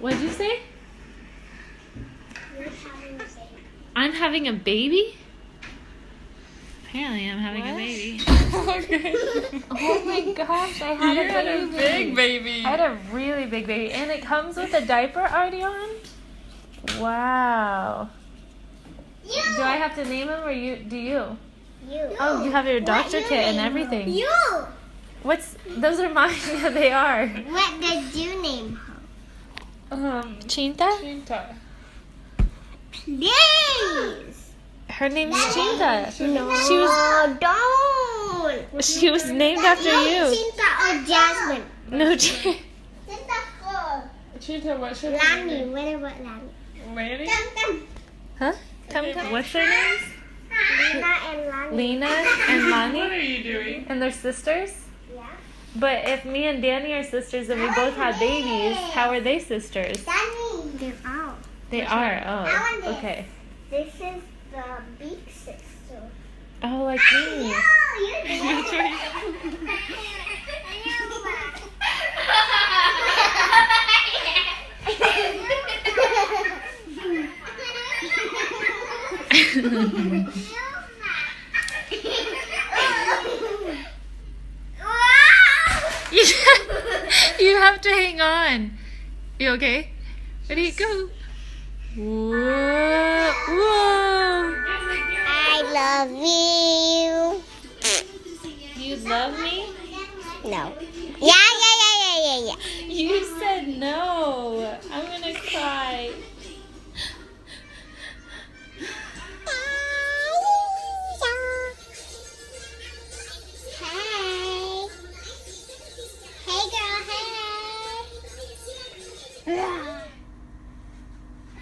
What'd you say? You're having a baby. I'm having a baby? Apparently I'm having a baby. Okay. Oh my gosh, I had You a baby. had a big baby. I had a really big baby. And it comes with a diaper already on? Wow. Do I have to name him or do you? You. Oh, you have your doctor kit and everything. You. Those are mine. Yeah, they are. What did you name her? Chinta? Chinta. Please. Her name's Chinta. No, don't. She was named after you. Chinta or Jasmine? No, Chinta, what's your Lani. name? What about Lani? Lani? Huh? Come. What's their names? Lena and Lani. Lena and What Lani? are you doing? And they're sisters? Yeah. But if me and Danny are sisters and we both have babies, how are they sisters? Danny. They're out. They are. Oh, okay. This is the big sister. Oh, like me. That's right. You have to hang on. You okay? Ready, go. Whoa. Whoa. I love you. You love me? No. Yeah. You said no. I'm gonna cry. Hey girl, hey.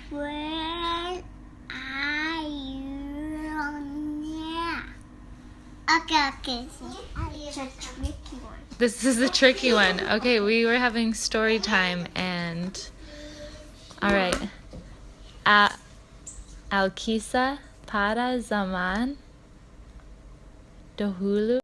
Where are you now? Okay. It's a tricky one. This is a tricky one. Okay, we were having story time and alright. Alkisa para zaman dahulu.